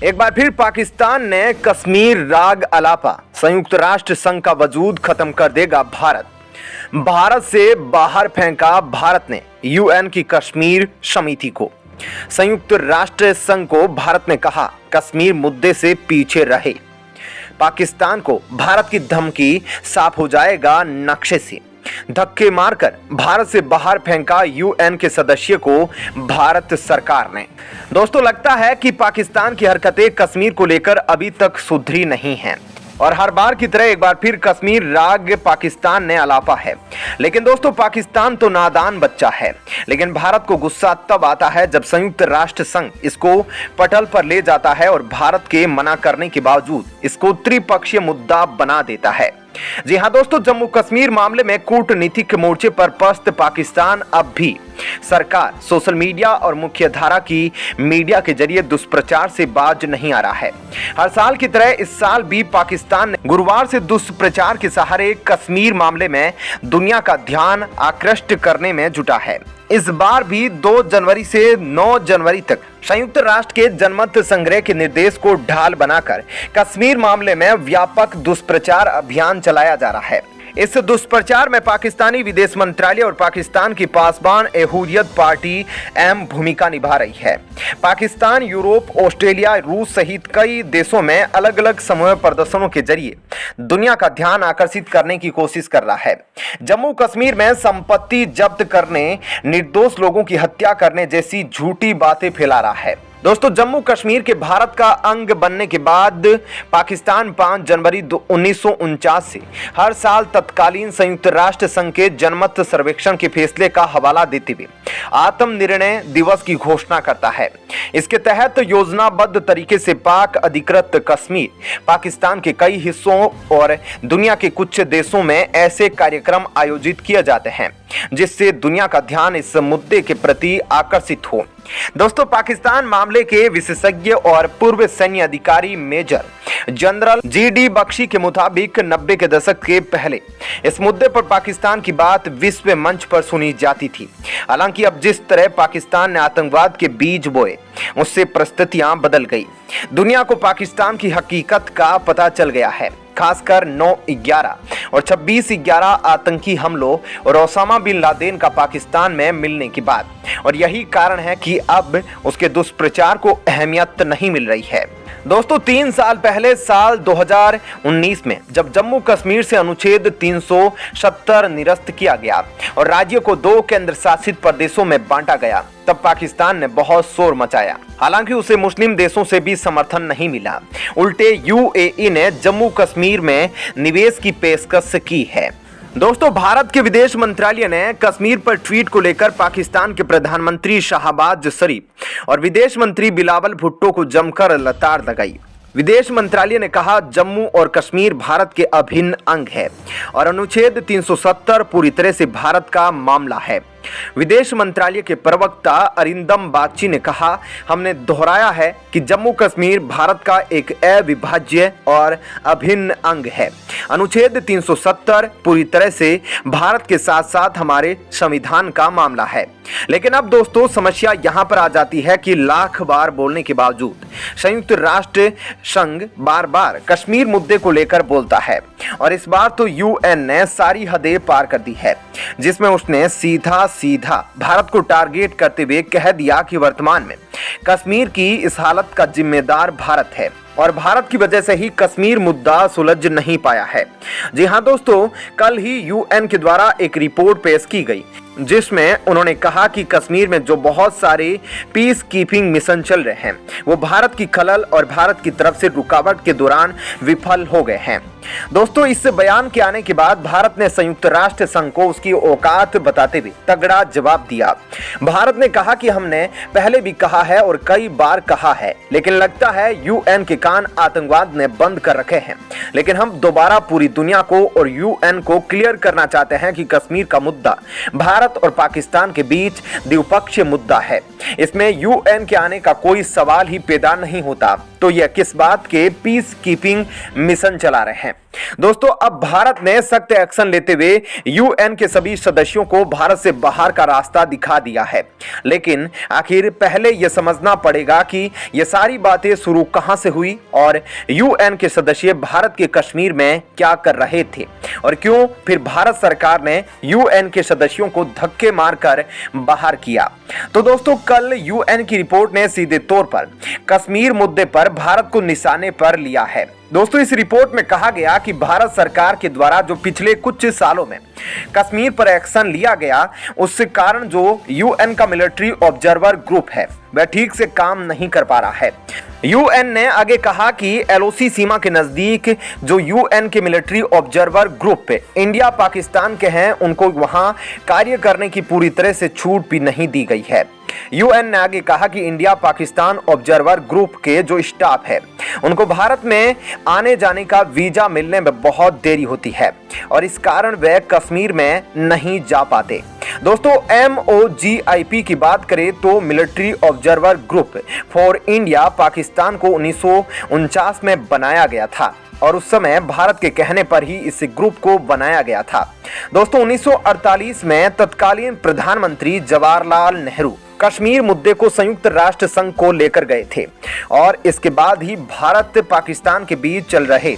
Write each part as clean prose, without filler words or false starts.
एक बार फिर पाकिस्तान ने कश्मीर राग अलापा, संयुक्त राष्ट्र संघ का वजूद खत्म कर देगा भारत से बाहर फेंका भारत ने यूएन की कश्मीर समिति को। संयुक्त राष्ट्र संघ को भारत ने कहा कश्मीर मुद्दे से पीछे रहे। पाकिस्तान को भारत की धमकी साफ हो जाएगा नक्शे से। धक्के मारकर भारत से बाहर फेंका यूएन के सदस्य को भारत सरकार ने। दोस्तों, लगता है कि पाकिस्तान की हरकतें कश्मीर को लेकर अभी तक सुधरी नहीं हैं और हर बार की तरह एक बार फिर कश्मीर राग पाकिस्तान ने अलापा है। लेकिन दोस्तों, पाकिस्तान तो नादान बच्चा है, लेकिन भारत को गुस्सा तब आता है जब संयुक्त राष्ट्र संघ इसको पटल पर ले जाता है और भारत के मना करने के बावजूद इसको त्रिपक्षीय मुद्दा बना देता है। जी हां दोस्तों, जम्मू कश्मीर मामले में कूटनीतिक मोर्चे पर पस्त पाकिस्तान अब भी सरकार, सोशल मीडिया और मुख्य धारा की मीडिया के जरिए दुष्प्रचार से बाज नहीं आ रहा है। हर साल की तरह इस साल भी पाकिस्तान ने गुरुवार से दुष्प्रचार के सहारे कश्मीर मामले में दुनिया का ध्यान आकृष्ट करने में जुटा है। इस बार भी 2 जनवरी से 9 जनवरी तक संयुक्त राष्ट्र के जनमत संग्रह के निर्देश को ढाल बनाकर कश्मीर मामले में व्यापक दुष्प्रचार अभियान चलाया जा रहा है। इस दुष्प्रचार में पाकिस्तानी विदेश मंत्रालय और पाकिस्तान की पासबान हुर्रियत पार्टी अहम भूमिका निभा रही है। पाकिस्तान यूरोप, ऑस्ट्रेलिया, रूस सहित कई देशों में अलग अलग समूह प्रदर्शनों के जरिए दुनिया का ध्यान आकर्षित करने की कोशिश कर रहा है। जम्मू कश्मीर में संपत्ति जब्त करने, निर्दोष लोगों की हत्या करने जैसी झूठी बातें फैला रहा है। दोस्तों, जम्मू कश्मीर के भारत का अंग बनने के बाद पाकिस्तान 5 जनवरी 1949 से हर साल तत्कालीन संयुक्त राष्ट्र संघ के जनमत सर्वेक्षण के फैसले का हवाला देते हुए आत्मनिर्णय दिवस की घोषणा करता है। इसके तहत योजनाबद्ध तरीके से पाक अधिकृत कश्मीर, पाकिस्तान के कई हिस्सों और दुनिया के कुछ देशों में ऐसे कार्यक्रम आयोजित किए जाते हैं जिससे दुनिया का ध्यान इस मुद्दे के प्रति आकर्षित हो। दोस्तों, पाकिस्तान मामले के विशेषज्ञ और पूर्व सैन्य अधिकारी मेजर जनरल जीडी बख्शी के मुताबिक 90 के दशक के पहले इस मुद्दे पर पाकिस्तान की बात विश्व मंच पर सुनी जाती थी। हालांकि अब जिस तरह पाकिस्तान ने आतंकवाद के बीज बोए, उससे परिस्थितियां बदल गई। दुनिया को पाकिस्तान की हकीकत का पता चल गया है। खासकर 9/11 और 26/11 आतंकी हमलों और ओसामा बिन लादेन का पाकिस्तान में मिलने के बाद, और यही कारण है कि अब उसके दुष्प्रचार को अहमियत नहीं मिल रही है। दोस्तों, 3 साल पहले साल 2019 में जब जम्मू कश्मीर से अनुच्छेद 370 निरस्त किया गया और राज्य को 2 केंद्र शासित प्रदेशों में बांटा गया, तब पाकिस्तान ने बहुत शोर मचाया। हालांकि उसे मुस्लिम देशों से भी समर्थन नहीं मिला। उल्टे यूएई ने जम्मू कश्मीर में निवेश की पेशकश की है। दोस्तों, भारत के विदेश मंत्रालय ने कश्मीर पर ट्वीट को लेकर पाकिस्तान के प्रधानमंत्री शाहबाज शरीफ और विदेश मंत्री बिलावल भुट्टो को जमकर लताड़ लगाई। विदेश मंत्रालय ने कहा जम्मू और कश्मीर भारत के अभिन्न अंग है और अनुच्छेद 370 पूरी तरह से भारत का मामला है। विदेश मंत्रालय के प्रवक्ता अरिंदम बागची ने कहा, हमने दोहराया है कि जम्मू कश्मीर भारत का एक अविभाज्य और अभिन्न अंग है। अनुच्छेद 370 पूरी तरह से भारत के साथ साथ हमारे संविधान का मामला है। लेकिन अब दोस्तों, समस्या यहाँ पर आ जाती है कि लाख बार बोलने के बावजूद संयुक्त राष्ट्र संघ बार बार कश्मीर मुद्दे को लेकर बोलता है और इस बार तो यूएन ने सारी हदें पार कर दी है, जिसमें उसने सीधा भारत को टारगेट करते हुए कह दिया कि वर्तमान में कश्मीर की इस हालत का जिम्मेदार भारत है और भारत की वजह से ही कश्मीर मुद्दा सुलझ नहीं पाया है। जी हां दोस्तों, कल ही यूएन के द्वारा एक रिपोर्ट पेश की गई जिसमें उन्होंने कहा कि कश्मीर में जो बहुत सारे पीस कीपिंग मिशन चल रहे हैं वो भारत की खलल और भारत की तरफ से रुकावट के दौरान विफल हो गए हैं। दोस्तों, इस बयान के आने के बाद भारत ने संयुक्त राष्ट्र संघ को उसकी औकात बताते हुए तगड़ा जवाब दिया। भारत ने कहा कि हमने पहले भी कहा है और कई बार कहा है, लेकिन लगता है यूएन के कान आतंकवाद ने बंद कर रखे हैं। लेकिन हम दोबारा पूरी दुनिया को और यूएन को क्लियर करना चाहते हैं कि कश्मीर का मुद्दा भारत और पाकिस्तान के बीच द्विपक्षीय मुद्दा है। इसमें यूएन के आने का कोई सवाल ही पैदा नहीं होता। तो यह किस बात के पीस कीपिंग मिशन चला रहे हैं। दोस्तों अब भारत ने सख्त एक्शन लेते हुए यूएन के सभी सदस्यों को भारत से बाहर का रास्ता दिखा दिया है। लेकिन आखिर पहले यह समझना पड़ेगा कि यह सारी बातें शुरू कहां से हुई और यूएन के सदस्य भारत के कश्मीर में क्या कर रहे थे और क्यों फिर भारत सरकार ने यूएन के सदस्यों को धक्के मारकर बाहर किया। तो दोस्तों कल यूएन की रिपोर्ट ने सीधे तौर पर कश्मीर मुद्दे पर भारत को निशाने पर लिया है। दोस्तों इस रिपोर्ट में कहा गया कि भारत सरकार के द्वारा जो पिछले कुछ सालों में कश्मीर पर एक्शन लिया गया उसके कारण जो यूएन का मिलिट्री ऑब्जर्वर ग्रुप है वह ठीक से काम नहीं कर पा रहा है। यूएन ने आगे कहा कि एलओसी सीमा के नजदीक जो यूएन के military observer group India Pakistan के हैं उनको वहां कार्य करने की पूरी तरह से छूट भी नहीं दी गई है। यूएन ने आगे कहा कि इंडिया पाकिस्तान ऑब्जर्वर ग्रुप के जो स्टाफ है उनको भारत में आने जाने का वीजा मिलने में बहुत देरी होती है और इस कारण वे कश्मीर में नहीं जा पाते। दोस्तों MOGIP की बात करें तो military observer group for India Pakistan को 1949 में बनाया गया था और उस समय भारत के कहने पर ही इस ग्रुप को बनाया गया था। दोस्तों 1948 में तत्कालीन प्रधानमंत्री जवाहरलाल नेहरू कश्मीर मुद्दे को संयुक्त राष्ट्र संघ को लेकर गए थे और इसके बाद ही भारत पाकिस्तान के बीच चल रहे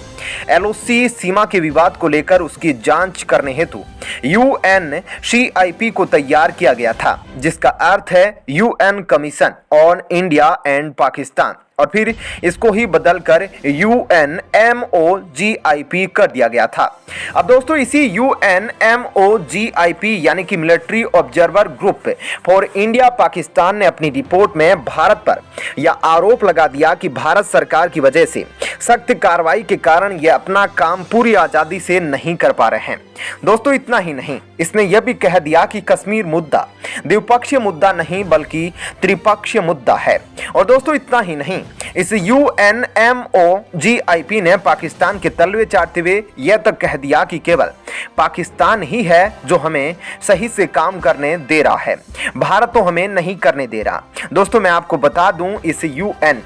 एलओसी सीमा के विवाद को लेकर उसकी जांच करने हेतु UNCIP को तैयार किया गया था, जिसका अर्थ है UN commission on India and Pakistan, और फिर इसको ही बदलकर UNMOGIP कर दिया गया था। अब दोस्तों इसी UNMOGIP यानी कि military observer group for India Pakistan ने अपनी रिपोर्ट में भारत पर यह आरोप लगा दिया कि भारत सरकार की वजह से सख्त कार्रवाई के कारण यह अपना काम पूरी आजादी से नहीं कर पा रहे हैं। दोस्तों इतना ही नहीं, इसने यह भी कह दिया कि कश्मीर मुद्दा द्विपक्षीय मुद्दा नहीं बल्कि त्रिपक्षीय मुद्दा है। और दोस्तों इतना ही नहीं, इस UNMOGIP ने पाकिस्तान के तलवे चाटते हुए यह तक कह दिया कि केवल पाकिस्तान ही है जो हमें सही से काम करने दे रहा है, भारत तो हमें नहीं करने दे रहा। दोस्तों मैं आपको बता दूं इस UNMOGIP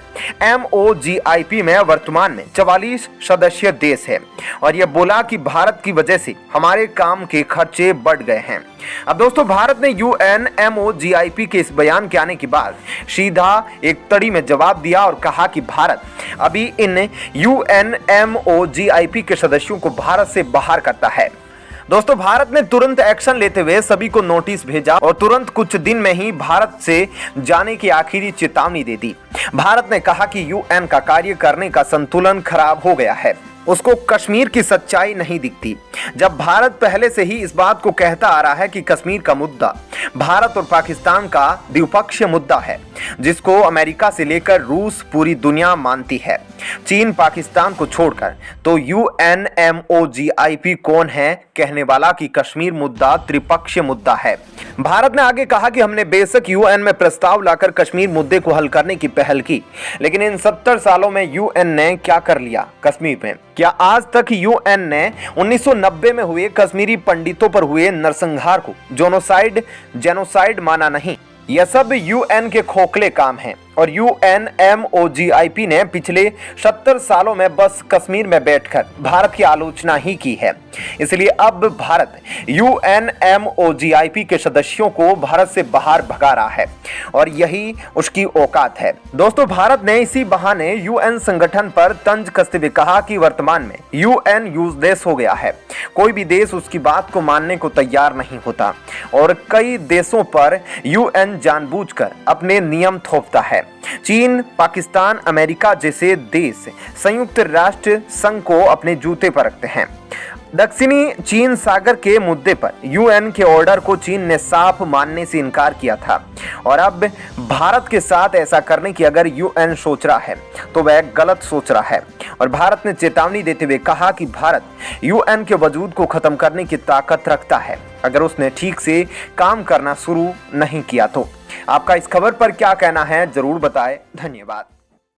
में वर्तमान में 44 सदस्य देश है और यह बोला कि भारत की वजह से हमारे काम के खर्चे बढ़ गए हैं। अब दोस्तों भारत ने UNMOGIP के इस बयान के आने के बाद सीधा एक तड़ी में जवाब दिया और कहा कि भारत अभी इन UNMOGIP के सदस्यों को भारत से बाहर करता है। दोस्तों भारत ने तुरंत एक्शन लेते हुए सभी को नोटिस भेजा और तुरंत कुछ दिन में ही भारत से जाने की आखिरी चेतावनी दे दी। भारत ने कहा कि यूएन का कार्य करने का संतुलन खराब हो गया है, उसको कश्मीर की सच्चाई नहीं दिखती। जब भारत पहले से ही इस बात को कहता आ रहा है कि कश्मीर का मुद्दा भारत और पाकिस्तान का द्विपक्षीय मुद्दा है जिसको अमेरिका से लेकर रूस पूरी दुनिया मानती है, चीन पाकिस्तान को छोड़कर, तो UNMOGIP कौन है कहने वाला कि कश्मीर मुद्दा त्रिपक्षीय मुद्दा है। भारत ने आगे कहा कि हमने बेशक यूएन में प्रस्ताव लाकर कश्मीर मुद्दे को हल करने की पहल की, लेकिन इन 70 सालों में यूएन ने क्या कर लिया कश्मीर में? क्या आज तक यूएन ने 1990 में हुए कश्मीरी पंडितों पर हुए नरसंहार को जेनोसाइड माना नहीं? यह सब यूएन के खोखले काम हैं और UNMOGIP ने पिछले 70 सालों में बस कश्मीर में बैठकर भारत की आलोचना ही की है। इसलिए अब भारत UNMOGIP के सदस्यों को भारत से बाहर भगा रहा है और यही उसकी औकात है। दोस्तों भारत ने इसी बहाने यूएन संगठन पर तंज कसते हुए कहा कि वर्तमान में यूएन यूजलेस हो गया है, कोई भी देश उसकी बात को मानने को तैयार नहीं होता और कई देशों पर यूएन जानबूझकर अपने नियम थोपता है। चीन, पाकिस्तान, अमेरिका जैसे देश संयुक्त राष्ट्र संघ को अपने जूते पर रखते हैं। दक्षिणी चीन सागर के मुद्दे पर यूएन के ऑर्डर को चीन ने साफ मानने से इनकार किया था और अब भारत के साथ ऐसा करने की अगर यूएन सोच रहा है तो वह गलत सोच रहा है। और भारत ने चेतावनी देते हुए कहा कि भारत यूएन के वजूद को खत्म करने की ताकत रखता है अगर उसने ठीक से काम करना शुरू नहीं किया तो। आपका इस खबर पर क्या कहना है जरूर बताएं। धन्यवाद।